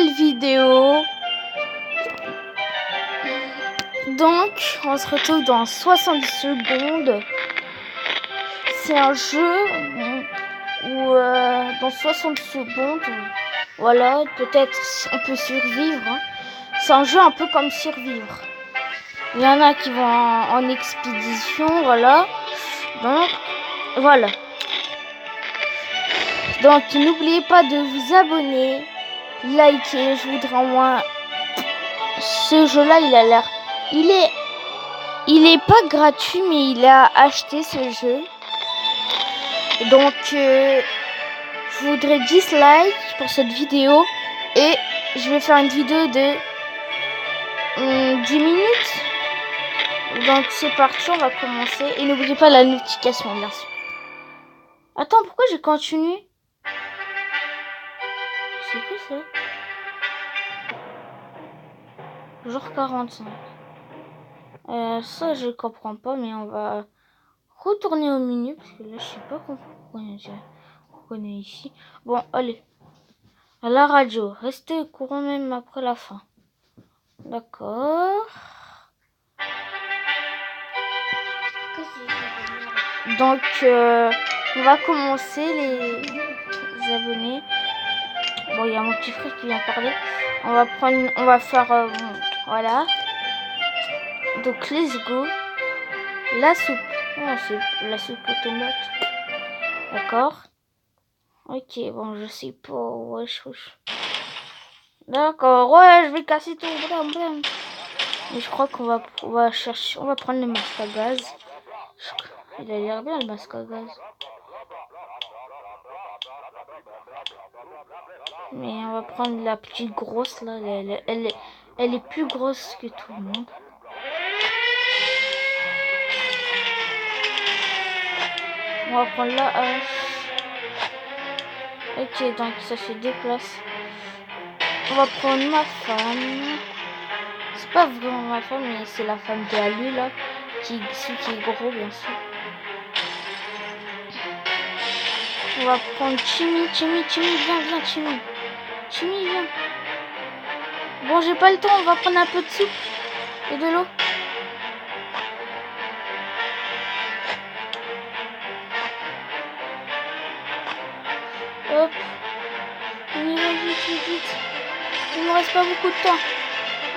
nouvelle vidéo. Donc, on se retrouve dans 60 secondes. C'est un jeu où dans 60 secondes, voilà, peut-être on peut survivre. Hein. C'est un jeu un peu comme survivre. Il y en a qui vont en expédition, voilà. Donc, voilà. Donc, n'oubliez pas de vous abonner, liker. Je voudrais au moins... Ce jeu-là, il a l'air... Il est pas gratuit, mais il a acheté ce jeu. Donc, je voudrais 10 likes pour cette vidéo. Et je vais faire une vidéo de 10 minutes. Donc, c'est parti, on va commencer. Et n'oubliez pas la notification, bien sûr. Attends, pourquoi j'ai continué? C'est quoi ça? Genre 45. Ça, je comprends pas, mais on va retourner au menu. Parce que là, je sais pas pourquoi on est ici. Bon, allez. À la radio. Restez au courant même après la fin. D'accord. Donc, on va commencer les abonnés. Bon, il y a mon petit frère qui vient parler. On va faire, voilà. Donc, let's go. La soupe. Oh, c'est la soupe aux tomates. D'accord. Ok, bon, je sais pas. Wesh. D'accord, ouais, je vais casser tout. Blam. Mais je crois qu'on va chercher. On va prendre le masque à gaz. Il a l'air bien le masque à gaz. Mais on va prendre la petite grosse là. Elle est plus grosse que tout le monde. On va prendre la hache. Ok, donc ça fait 2 places. On va prendre ma femme. C'est pas vraiment ma femme, mais c'est la femme de Ali là. Celui qui est gros, bien sûr. On va prendre Chimmy, viens, Chimmy. Chimmy, viens. Bon, j'ai pas le temps, on va prendre un peu de soupe et de l'eau. Hop. On y va vite. Il nous reste pas beaucoup de temps.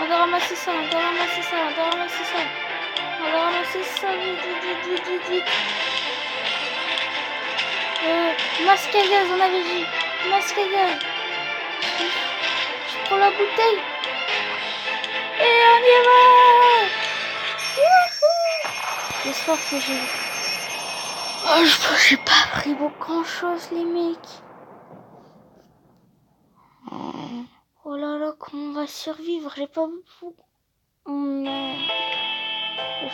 On doit ramasser ça, vite. Masque à gaz, on avait dit. Masque à gaz. Je prends la bouteille. Et on y va. J'espère que j'ai... Oh, j'ai pas pris grand chose, les mecs. Oh là là, comment on va survivre? J'ai pas beaucoup. Non.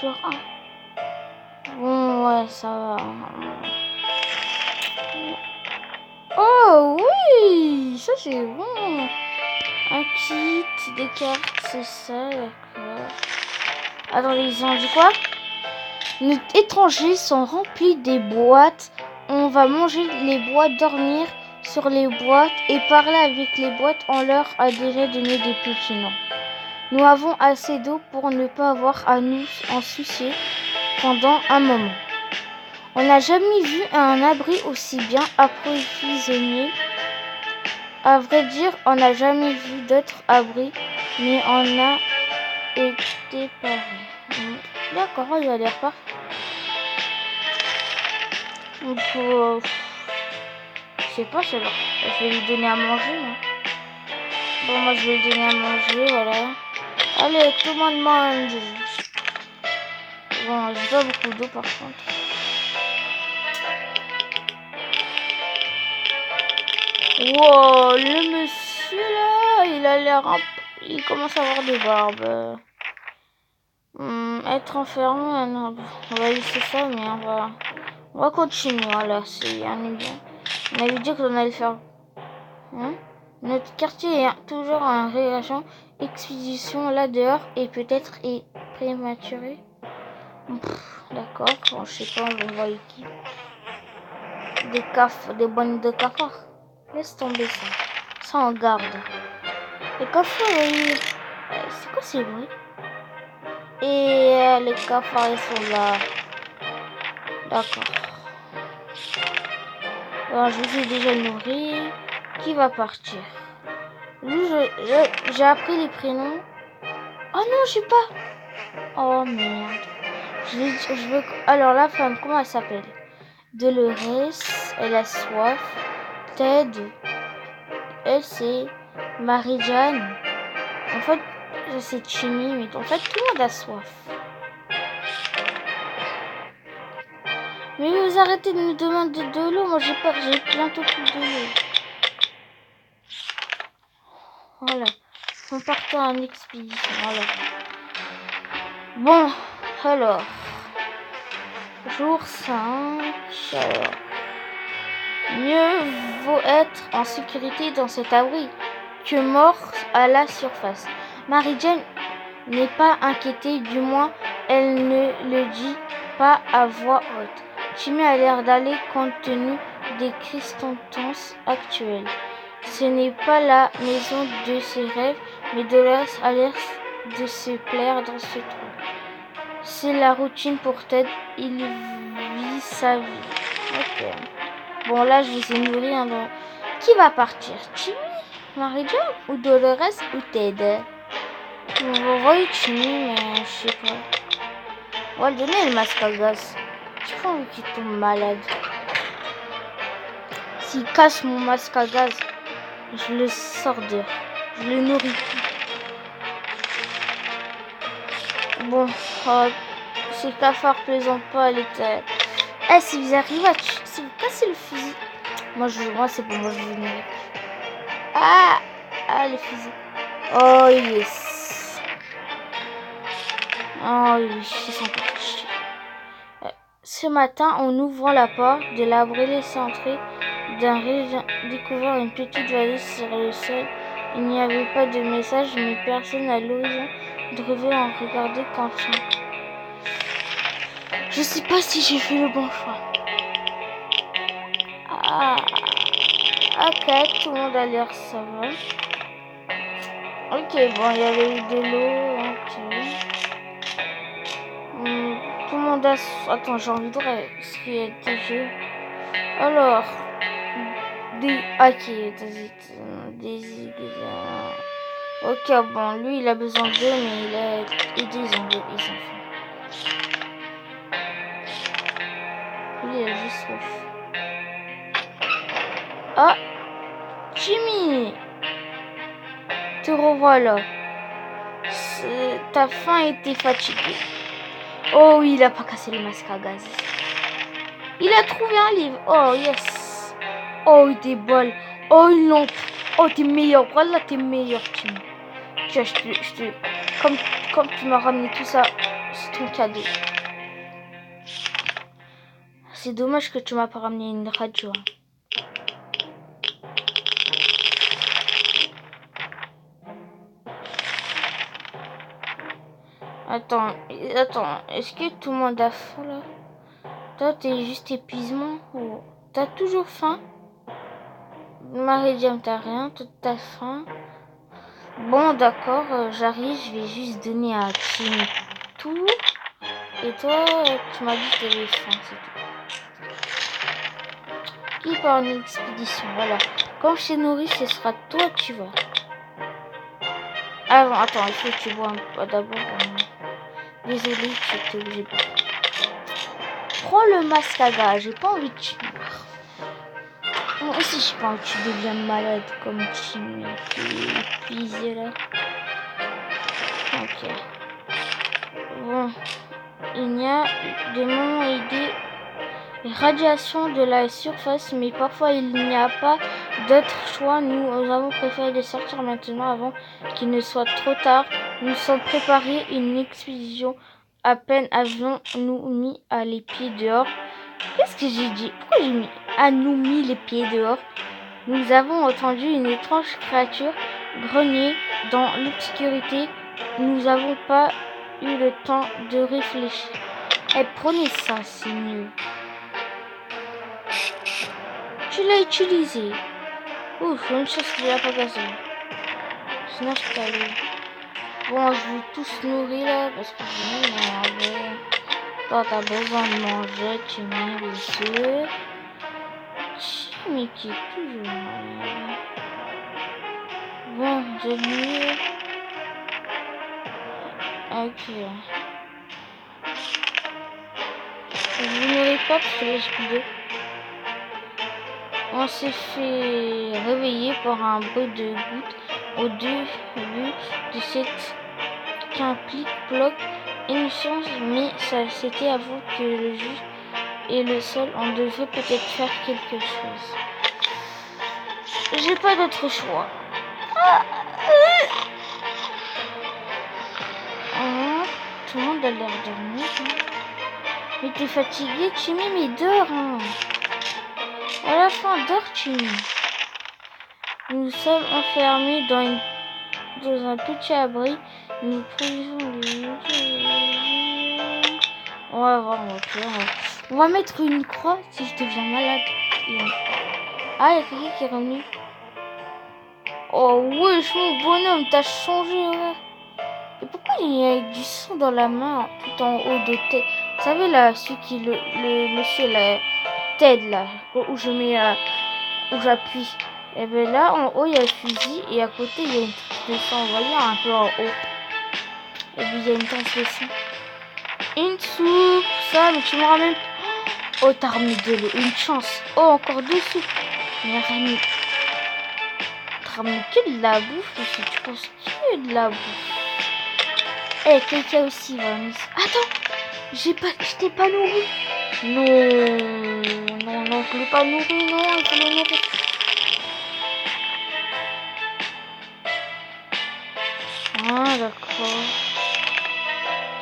Genre 1. Bon, ouais, ça va. Oh oui, ça c'est bon. Un kit, des cartes, c'est ça, d'accord. Attendez, ils ont dit quoi? Nos étrangers sont remplis des boîtes. On va manger les boîtes, dormir sur les boîtes et parler avec les boîtes. On leur a déjà donné des petits noms. Nous avons assez d'eau pour ne pas avoir à nous en soucier pendant un moment. On n'a jamais vu un abri aussi bien approvisionné. À vrai dire, on n'a jamais vu d'autres abris, mais on a été parés. D'accord, il a l'air pas. Donc, je sais pas, je vais lui donner à manger. Hein. Bon, moi, je vais lui donner à manger, voilà. Allez, tout le monde mange. Bon, j'ai pas beaucoup d'eau, par contre. Wow, le monsieur, là, il a l'air... Il commence à avoir des barbes. Être enfermé, non, on va laisser ça, mais on va continuer, voilà, on est bien. On avait dit qu'on allait le faire. Hein? Notre quartier est toujours en réaction, expédition là dehors et peut-être est prématuré. D'accord, bon, je sais pas, on va voir qui. Des bonnes de cafards. Laisse tomber ça. Ça on garde. Les cafards, c'est quoi ces bruits? Et les cafards, ils sont là. D'accord. Alors, je vous ai déjà nourri. Qui va partir? Lui, j'ai appris les prénoms. Oh non, j'ai pas. Oh merde. Je veux... Alors, la femme, comment elle s'appelle? Dolores, elle a soif. Ted, elle, c'est Marie-Jeanne. En fait, c'est Chimie, mais en fait, tout le monde a soif. Mais vous arrêtez de me demander de l'eau. Moi, j'ai bientôt plus de l'eau. Voilà. On part en expédition. Voilà. Bon, alors. Jour 5. Alors. Mieux vaut être en sécurité dans cet abri que mort à la surface. Marie-Jeanne n'est pas inquiétée, du moins elle ne le dit pas à voix haute. Jimmy a l'air d'aller compte tenu des circonstances actuelles. Ce n'est pas la maison de ses rêves, mais Dolores a l'air de se plaire dans ce trou. C'est la routine pour Ted, il vit sa vie. Ok. Bon, là, je vous ai nourri un peu. Qui va partir? Jimmy, Marie-Jeanne ou Dolores ou Ted? On va Jimmy, mais je sais pas. On va lui donner le masque à gaz. J'ai pas envie qu'il tombe malade. S'il casse mon masque à gaz, je le sors dehors. Je le nourris. Bon, ces cafards plaisantent pas, elle était... Eh, si vous arrivez à... Si vous cassez le fusil... Moi, c'est bon, moi, je vous nourris. Ah, le fusil. Oh, yes. Oh, oui, ils sont partis. Ce matin, en ouvrant la porte de l'abri laissé entrer, d'un rêve découvert une petite valise sur le sol. Il n'y avait pas de message, mais personne à l'horizon devait en regarder qu'enfin. Je sais pas si j'ai fait le bon choix. Ah, ok, tout le monde a l'air ça va. Ok, bon, il y avait de l'eau, ok. Tout le monde a... Attends, j'ai envie de voir ce qu'il y a des jeux. Alors... Ok, des... Ok, bon, lui, il a besoin d'eux, mais il a aidé les enfants. Lui, il a juste soif. Ah, Jimmy, te revoilà. Ta faim était fatiguée. Oh oui, il a pas cassé le masque à gaz. Il a trouvé un livre. Oh yes. Oh, des bols. Oh, une lampe. Oh, t'es meilleur. Voilà, t'es meilleur, Jimmy. Tiens, comme tu m'as ramené tout ça, c'est ton cadeau. C'est dommage que tu m'as pas ramené une radio. Attends, est-ce que tout le monde a faim là? Toi, t'es juste épuisement ou t'as toujours faim? Marie-Jeanne, t'as rien, toi t'as faim. Bon, d'accord, j'arrive, je vais juste donner à Tim tout. Et toi, tu m'as dit que t'avais faim, c'est tout. Qui part en expédition, voilà. Quand je t'ai nourri, ce sera toi, tu vois. Attends, il faut que tu bois un peu d'abord. Désolé, j'étais obligé de boire. Prends le masque à gaz, j'ai pas envie de tuer. Moi aussi, j'ai pas envie que tu deviennes malade comme Tim qui est épuisé là. Ok. Bon. Il y a des moments et des radiations de la surface, mais parfois il n'y a pas d'autre choix. Nous avons préféré de sortir maintenant avant qu'il ne soit trop tard. Nous sommes préparés une expédition. À peine avions-nous mis les pieds dehors. Qu'est-ce que j'ai dit? Pourquoi j'ai mis mis les pieds dehors? Nous avons entendu une étrange créature grogner dans l'obscurité. Nous n'avons pas eu le temps de réfléchir. Prenez ça, c'est mieux. Tu l'as utilisé. Ouf, une chose que j'ai pas cassé. Sinon, je peux aller. Bon, je vais tous nourrir là parce que je vais manger. Toi, t'as besoin de manger, tu mets les œufs. Mais qui est toujours malade. Bon, j'ai mis. Ok. Je vous nourris pas parce que là, j'ai plus d'eau. On s'est fait réveiller par un bruit de gouttes au début de cette qu'implique bloc une chance, mais ça c'était avant que le juge et le sol, on devrait peut-être faire quelque chose. J'ai pas d'autre choix. Oh, tout le monde a l'air dormir. Hein. Mais t'es fatigué, Timmy, mais dors. Hein. À la fin, dors, Timmy. Nous sommes enfermés dans un petit abri. Nous prions les... On va voir, on va mettre une croix si je deviens malade. Ah, il y a quelqu'un qui est revenu. Oh, wesh, mon bonhomme, t'as changé, ouais. Et pourquoi il y a du sang dans la main tout en haut de tête? Vous savez, là, celui qui, le monsieur, la tête, là, où je mets, où j'appuie. Et bien là, en haut, il y a le fusil, et à côté, il y a une trace de sang, vous voyez, un peu en haut. Et puis, il y a une trace de sang. Une soupe, ça, mais tu me ramènes. Oh, t'as remis de l'eau, une chance. Oh, encore deux soupes. Mais Rami, t'as ramené que de la bouffe aussi, tu penses que de la bouffe. Eh, quelqu'un aussi va me... Attends, je t'ai pas nourri. Non, je l'ai pas nourri, non, il faut le nourrir. Ah, d'accord.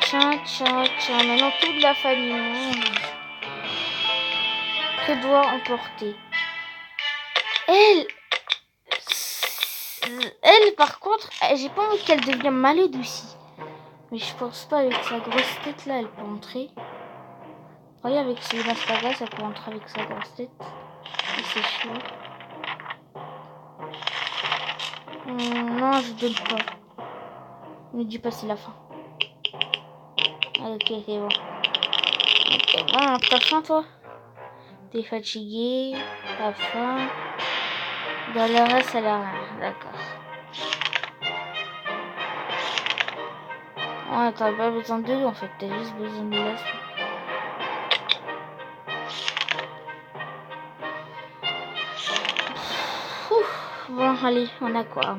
Tiens, maintenant toute la famille mange. Que doit emporter? Elle, par contre, j'ai pas envie qu'elle devienne malade aussi. Mais je pense pas avec sa grosse tête là, elle peut entrer. Voyez, avec ses masques à gaz, elle peut entrer avec sa grosse tête. Et c'est chiant. Non, je donne pas. Ne dis pas c'est la fin. Ok, c'est bon. Ok, bon, t'as faim toi? T'es fatigué, t'as faim. Dans le reste, elle a rien. D'accord. Ouais, t'as pas besoin d'eux en fait, t'as juste besoin de l'os. Bon, allez, on a quoi?